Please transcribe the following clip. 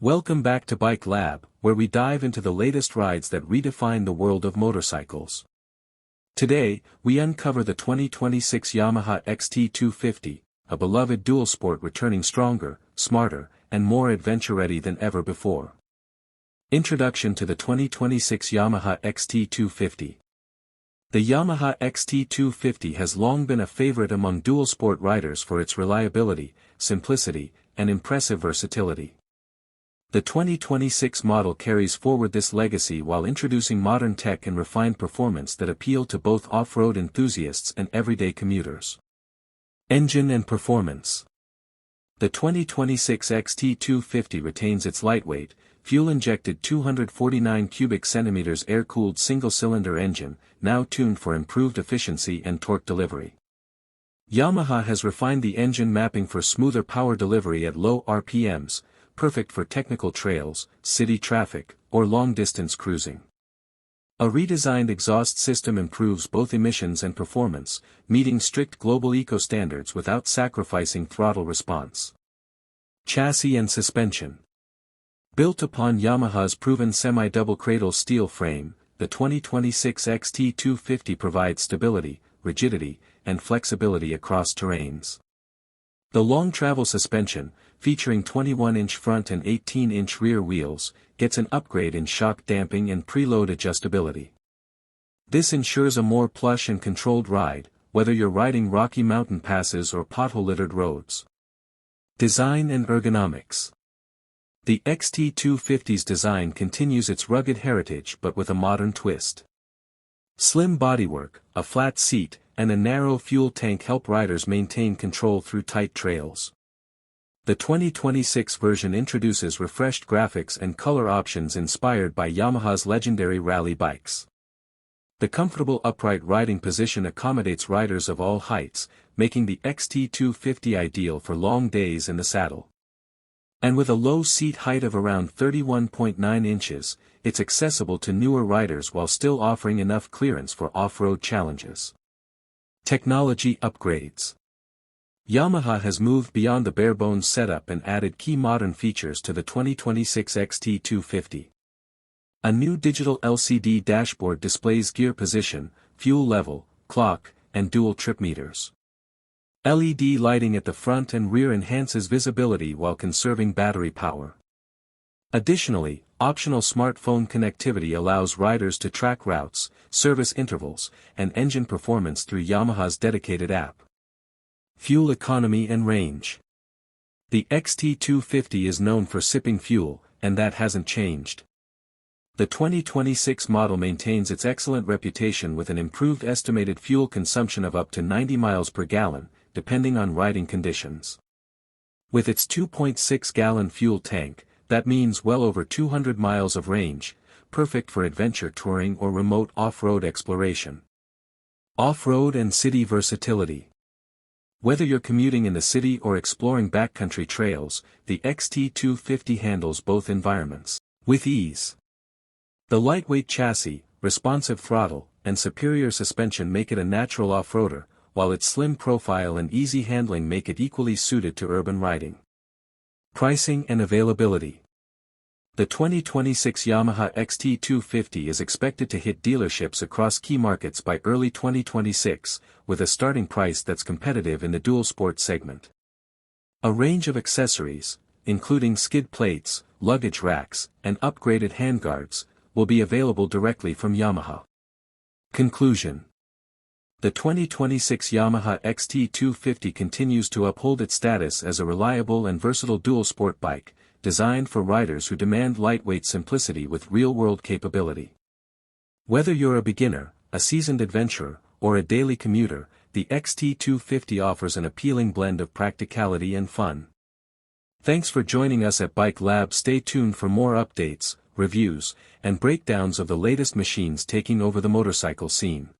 Welcome back to Bike Lab, where we dive into the latest rides that redefine the world of motorcycles. Today, we uncover the 2026 Yamaha XT250, a beloved dual sport returning stronger, smarter, and more adventure-ready than ever before. Introduction to the 2026 Yamaha XT250. The Yamaha XT250 has long been a favorite among dual sport riders for its reliability, simplicity, and impressive versatility. The 2026 model carries forward this legacy while introducing modern tech and refined performance that appeal to both off-road enthusiasts and everyday commuters. Engine and performance. The 2026 XT250 retains its lightweight, fuel-injected 249 cubic centimeters air-cooled single-cylinder engine, now tuned for improved efficiency and torque delivery. Yamaha has refined the engine mapping for smoother power delivery at low RPMs, perfect for technical trails, city traffic, or long-distance cruising. A redesigned exhaust system improves both emissions and performance, meeting strict global eco standards without sacrificing throttle response. Chassis and suspension. Built upon Yamaha's proven semi-double cradle steel frame, the 2026 XT250 provides stability, rigidity, and flexibility across terrains. The long-travel suspension, featuring 21-inch front and 18-inch rear wheels, gets an upgrade in shock damping and preload adjustability. This ensures a more plush and controlled ride, whether you're riding rocky mountain passes or pothole-littered roads. Design and ergonomics. The XT250's design continues its rugged heritage but with a modern twist. Slim bodywork, a flat seat, and a narrow fuel tank help riders maintain control through tight trails. The 2026 version introduces refreshed graphics and color options inspired by Yamaha's legendary rally bikes. The comfortable upright riding position accommodates riders of all heights, making the XT250 ideal for long days in the saddle. And with a low seat height of around 31.9 inches, it's accessible to newer riders while still offering enough clearance for off-road challenges. Technology upgrades. Yamaha has moved beyond the bare-bones setup and added key modern features to the 2026 XT250. A new digital LCD dashboard displays gear position, fuel level, clock, and dual trip meters. LED lighting at the front and rear enhances visibility while conserving battery power. Additionally, optional smartphone connectivity allows riders to track routes, service intervals, and engine performance through Yamaha's dedicated app. Fuel economy and range. The XT250 is known for sipping fuel, and that hasn't changed. The 2026 model maintains its excellent reputation with an improved estimated fuel consumption of up to 90 miles per gallon, depending on riding conditions. With its 2.6-gallon fuel tank, that means well over 200 miles of range, perfect for adventure touring or remote off-road exploration. Off-road and city versatility. Whether you're commuting in the city or exploring backcountry trails, the XT250 handles both environments with ease. The lightweight chassis, responsive throttle, and superior suspension make it a natural off-roader, while its slim profile and easy handling make it equally suited to urban riding. Pricing and availability. The 2026 Yamaha XT250 is expected to hit dealerships across key markets by early 2026, with a starting price that's competitive in the dual sport segment. A range of accessories, including skid plates, luggage racks, and upgraded handguards, will be available directly from Yamaha. Conclusion. The 2026 Yamaha XT250 continues to uphold its status as a reliable and versatile dual sport bike, designed for riders who demand lightweight simplicity with real-world capability. Whether you're a beginner, a seasoned adventurer, or a daily commuter, the XT250 offers an appealing blend of practicality and fun. Thanks for joining us at Bike Lab. Stay tuned for more updates, reviews, and breakdowns of the latest machines taking over the motorcycle scene.